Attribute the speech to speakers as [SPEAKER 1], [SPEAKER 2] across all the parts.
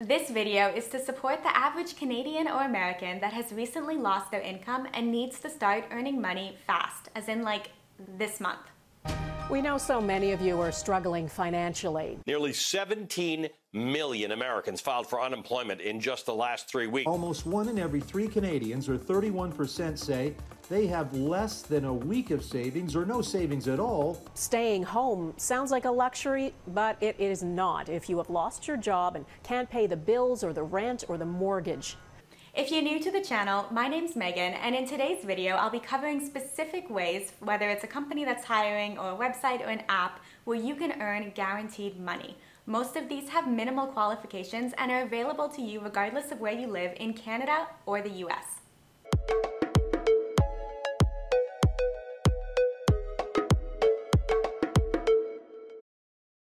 [SPEAKER 1] This video is to support the average Canadian or American that has recently lost their income and needs to start earning money fast, as in like this month.
[SPEAKER 2] We know so many of you are struggling financially.
[SPEAKER 3] Nearly 17 million Americans filed for unemployment in just the last 3 weeks.
[SPEAKER 4] Almost 1 in every 3 Canadians, or 31%, say they have less than a week of savings or no savings at all.
[SPEAKER 2] Staying home sounds like a luxury, but it is not if you have lost your job and can't pay the bills or the rent or the mortgage.
[SPEAKER 1] If you're new to the channel, my name's Megan, and in today's video I'll be covering specific ways, whether it's a company that's hiring or a website or an app, where you can earn guaranteed money. Most of these have minimal qualifications and are available to you regardless of where you live in Canada or the US.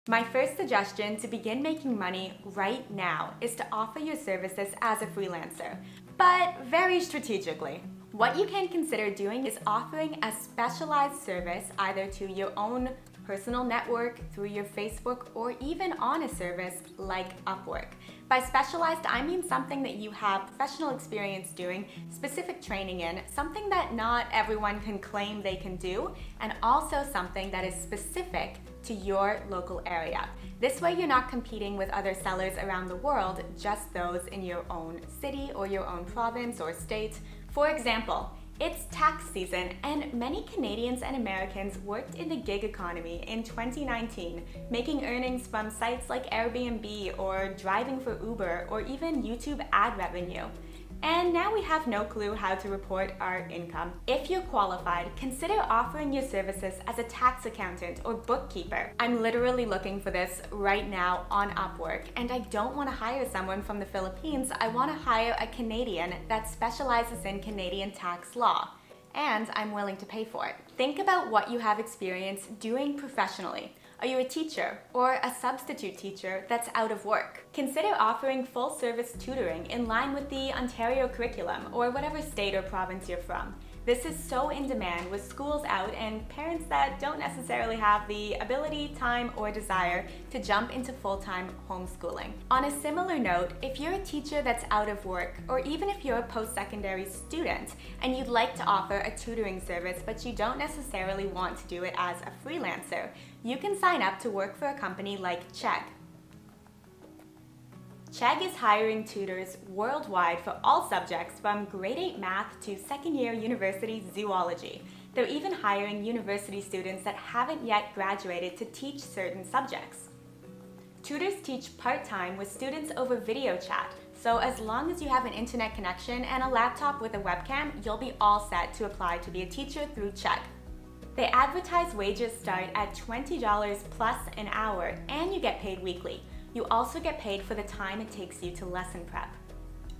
[SPEAKER 1] My first suggestion to begin making money right now is to offer your services as a freelancer, but very strategically. What you can consider doing is offering a specialized service either to your own personal network, through your Facebook, or even on a service like Upwork. By specialized, I mean something that you have professional experience doing, specific training in, something that not everyone can claim they can do, and also something that is specific to your local area. This way you're not competing with other sellers around the world, just those in your own city or your own province or state. For example, it's tax season, and many Canadians and Americans worked in the gig economy in 2019, making earnings from sites like Airbnb or driving for Uber or even YouTube ad revenue. And now we have no clue how to report our income. If you're qualified, consider offering your services as a tax accountant or bookkeeper. I'm literally looking for this right now on Upwork, and I don't want to hire someone from the Philippines. I want to hire a Canadian that specializes in Canadian tax law, and I'm willing to pay for it. Think about what you have experience doing professionally. Are you a teacher or a substitute teacher that's out of work? Consider offering full-service tutoring in line with the Ontario curriculum or whatever state or province you're from. This is so in demand with schools out and parents that don't necessarily have the ability, time, or desire to jump into full-time homeschooling. On a similar note, if you're a teacher that's out of work, or even if you're a post-secondary student and you'd like to offer a tutoring service but you don't necessarily want to do it as a freelancer, you can sign up to work for a company like Chegg. Chegg is hiring tutors worldwide for all subjects from grade 8 math to second year university zoology. They're even hiring university students that haven't yet graduated to teach certain subjects. Tutors teach part-time with students over video chat, so as long as you have an internet connection and a laptop with a webcam, you'll be all set to apply to be a teacher through Chegg. They advertise wages start at $20 plus an hour, and you get paid weekly. You also get paid for the time it takes you to lesson prep.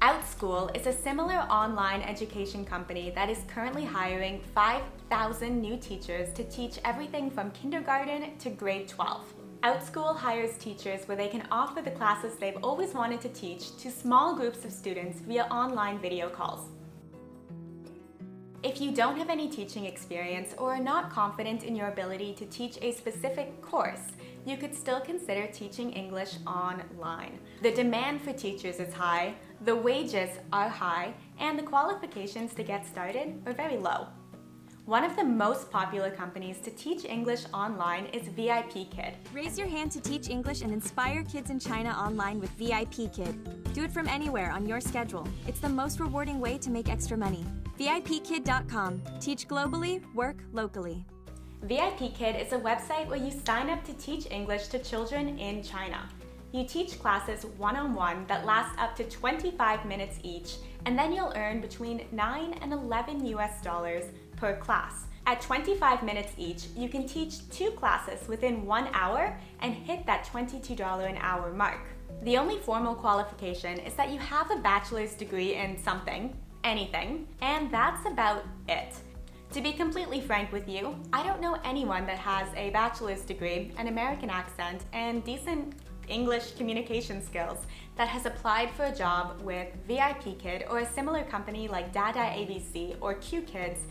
[SPEAKER 1] OutSchool is a similar online education company that is currently hiring 5,000 new teachers to teach everything from kindergarten to grade 12. OutSchool hires teachers where they can offer the classes they've always wanted to teach to small groups of students via online video calls. If you don't have any teaching experience or are not confident in your ability to teach a specific course, you could still consider teaching English online. The demand for teachers is high, the wages are high, and the qualifications to get started are very low. One of the most popular companies to teach English online is VIP Kid.
[SPEAKER 5] Raise your hand to teach English and inspire kids in China online with VIP Kid. Do it from anywhere on your schedule. It's the most rewarding way to make extra money. VIPKid.com. Teach globally, work locally.
[SPEAKER 1] VIP Kid is a website where you sign up to teach English to children in China. You teach classes one-on-one that last up to 25 minutes each, and then you'll earn between $9 and $11 US per class. At 25 minutes each, you can teach 2 classes within 1 hour and hit that $22 an hour mark. The only formal qualification is that you have a bachelor's degree in something, anything, and that's about it. To be completely frank with you, I don't know anyone that has a bachelor's degree, an American accent, and decent English communication skills that has applied for a job with VIP Kid or a similar company like Dada ABC or Q Kids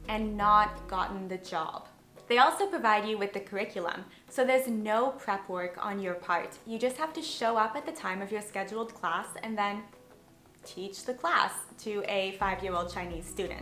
[SPEAKER 1] and not gotten the job. They also provide you with the curriculum, so there's no prep work on your part. You just have to show up at the time of your scheduled class and then teach the class to a 5-year-old Chinese student.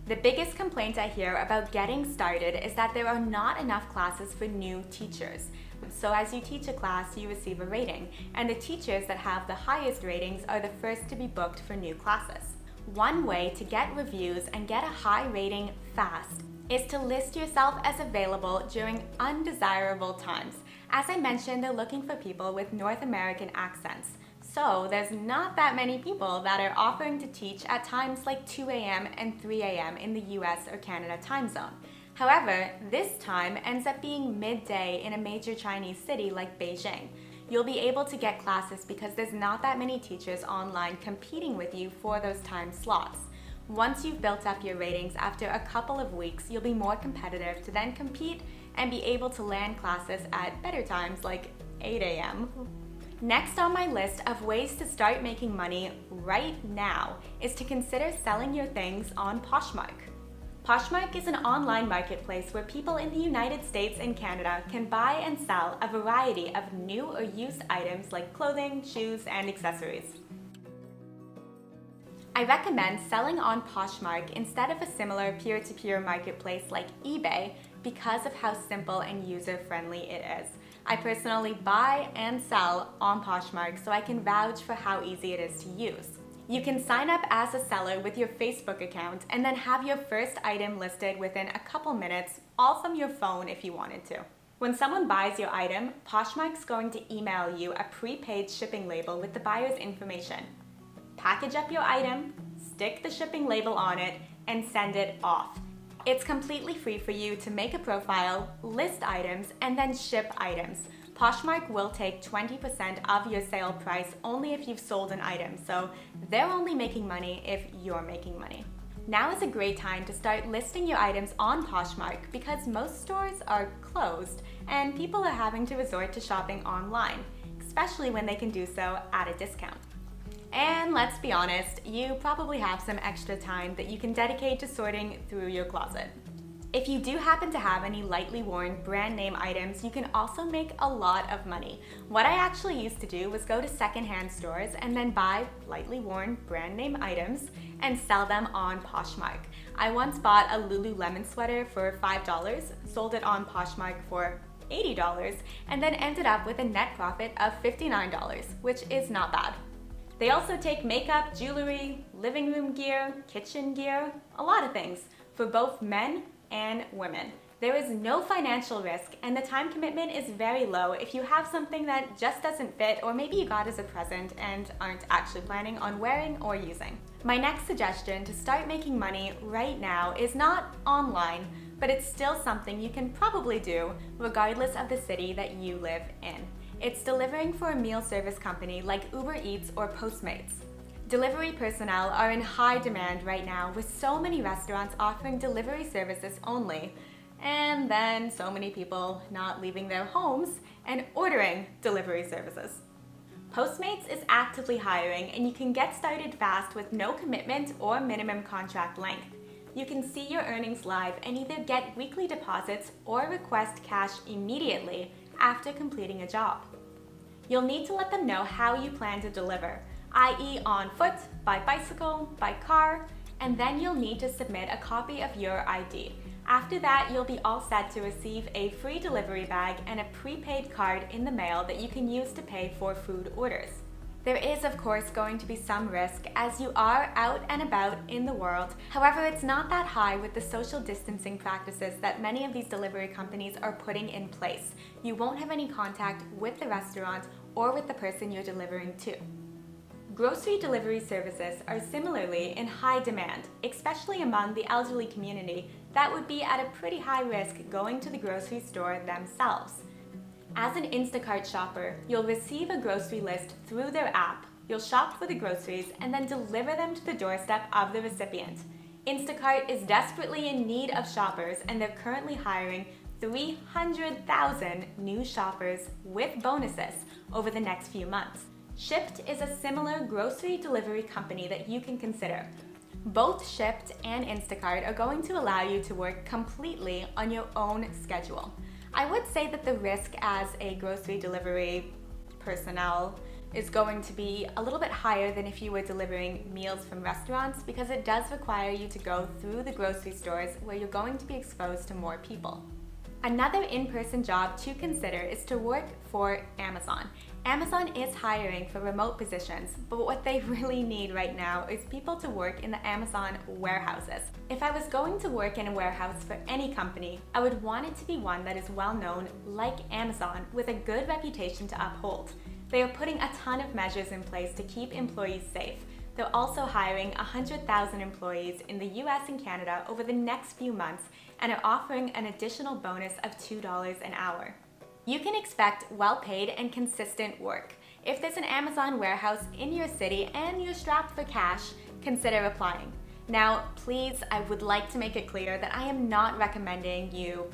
[SPEAKER 1] The biggest complaint I hear about getting started is that there are not enough classes for new teachers. So as you teach a class, you receive a rating, and the teachers that have the highest ratings are the first to be booked for new classes. One way to get reviews and get a high rating fast is to list yourself as available during undesirable times. As I mentioned, they're looking for people with North American accents. So there's not that many people that are offering to teach at times like 2 a.m. and 3 a.m. in the US or Canada time zone. However, this time ends up being midday in a major Chinese city like Beijing. You'll be able to get classes because there's not that many teachers online competing with you for those time slots. Once you've built up your ratings after a couple of weeks, you'll be more competitive to then compete and be able to land classes at better times like 8 a.m. Next on my list of ways to start making money right now is to consider selling your things on Poshmark. Poshmark is an online marketplace where people in the United States and Canada can buy and sell a variety of new or used items like clothing, shoes, and accessories. I recommend selling on Poshmark instead of a similar peer-to-peer marketplace like eBay because of how simple and user-friendly it is. I personally buy and sell on Poshmark, so I can vouch for how easy it is to use. You can sign up as a seller with your Facebook account and then have your first item listed within a couple minutes, all from your phone if you wanted to. When someone buys your item, Poshmark's going to email you a prepaid shipping label with the buyer's information. Package up your item, stick the shipping label on it, and send it off. It's completely free for you to make a profile, list items, and then ship items. Poshmark will take 20% of your sale price only if you've sold an item, so they're only making money if you're making money. Now is a great time to start listing your items on Poshmark because most stores are closed and people are having to resort to shopping online, especially when they can do so at a discount. And let's be honest, you probably have some extra time that you can dedicate to sorting through your closet. If you do happen to have any lightly worn brand name items, you can also make a lot of money. What I actually used to do was go to secondhand stores and then buy lightly worn brand name items and sell them on Poshmark. I once bought a Lululemon sweater for $5, sold it on Poshmark for $80, and then ended up with a net profit of $59, which is not bad. They also take makeup, jewelry, living room gear, kitchen gear, a lot of things for both men and women. There is no financial risk and the time commitment is very low if you have something that just doesn't fit or maybe you got as a present and aren't actually planning on wearing or using. My next suggestion to start making money right now is not online, but it's still something you can probably do regardless of the city that you live in. It's delivering for a meal service company like Uber Eats or Postmates. Delivery personnel are in high demand right now with so many restaurants offering delivery services only, and then so many people not leaving their homes and ordering delivery services. Postmates is actively hiring and you can get started fast with no commitment or minimum contract length. You can see your earnings live and either get weekly deposits or request cash immediately after completing a job. You'll need to let them know how you plan to deliver, i.e. on foot, by bicycle, by car, and then you'll need to submit a copy of your ID. After that, you'll be all set to receive a free delivery bag and a prepaid card in the mail that you can use to pay for food orders. There is, of course, going to be some risk as you are out and about in the world. However, it's not that high with the social distancing practices that many of these delivery companies are putting in place. You won't have any contact with the restaurant or with the person you're delivering to. Grocery delivery services are similarly in high demand, especially among the elderly community that would be at a pretty high risk going to the grocery store themselves. As an Instacart shopper, you'll receive a grocery list through their app, you'll shop for the groceries, and then deliver them to the doorstep of the recipient. Instacart is desperately in need of shoppers, and they're currently hiring 300,000 new shoppers with bonuses over the next few months. Shipt is a similar grocery delivery company that you can consider. Both Shipt and Instacart are going to allow you to work completely on your own schedule. I would say that the risk as a grocery delivery personnel is going to be a little bit higher than if you were delivering meals from restaurants, because it does require you to go through the grocery stores where you're going to be exposed to more people. Another in-person job to consider is to work for Amazon. Amazon is hiring for remote positions, but what they really need right now is people to work in the Amazon warehouses. If I was going to work in a warehouse for any company, I would want it to be one that is well known, like Amazon, with a good reputation to uphold. They are putting a ton of measures in place to keep employees safe. They're also hiring 100,000 employees in the US and Canada over the next few months and are offering an additional bonus of $2 an hour. You can expect well-paid and consistent work. If there's an Amazon warehouse in your city and you're strapped for cash, consider applying. Now, please, I would like to make it clear that I am not recommending you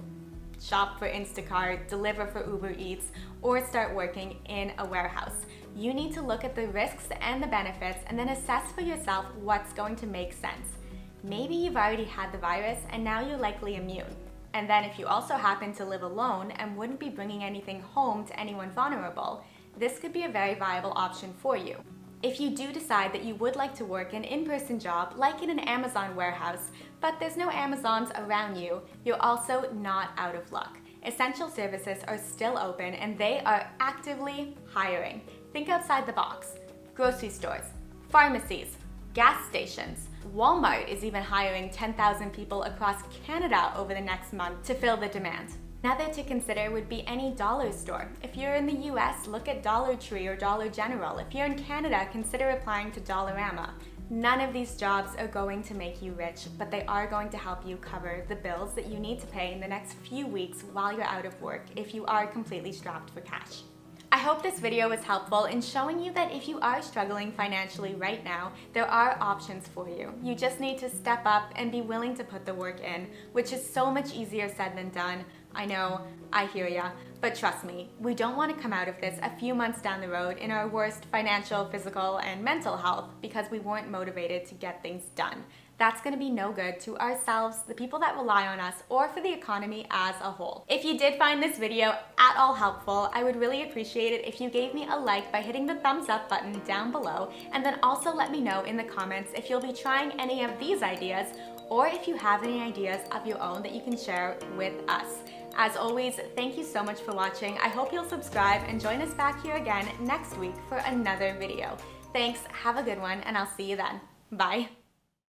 [SPEAKER 1] shop for Instacart, deliver for Uber Eats, or start working in a warehouse. You need to look at the risks and the benefits and then assess for yourself what's going to make sense. Maybe you've already had the virus and now you're likely immune. And then if you also happen to live alone and wouldn't be bringing anything home to anyone vulnerable, this could be a very viable option for you. If you do decide that you would like to work an in-person job, like in an Amazon warehouse, but there's no Amazons around you, you're also not out of luck. Essential services are still open and they are actively hiring. Think outside the box. Grocery stores, pharmacies, gas stations. Walmart is even hiring 10,000 people across Canada over the next month to fill the demand. Another to consider would be any dollar store. If you're in the US, look at Dollar Tree or Dollar General. If you're in Canada, consider applying to Dollarama. None of these jobs are going to make you rich, but they are going to help you cover the bills that you need to pay in the next few weeks while you're out of work if you are completely strapped for cash. I hope this video was helpful in showing you that if you are struggling financially right now, there are options for you. You just need to step up and be willing to put the work in, which is so much easier said than done. I know, I hear ya, but trust me, we don't want to come out of this a few months down the road in our worst financial, physical, and mental health because we weren't motivated to get things done. That's going to be no good to ourselves, the people that rely on us, or for the economy as a whole. If you did find this video at all helpful, I would really appreciate it if you gave me a like by hitting the thumbs up button down below, and then also let me know in the comments if you'll be trying any of these ideas, or if you have any ideas of your own that you can share with us. As always, thank you so much for watching. I hope you'll subscribe and join us back here again next week for another video. Thanks, have a good one, and I'll see you then. Bye.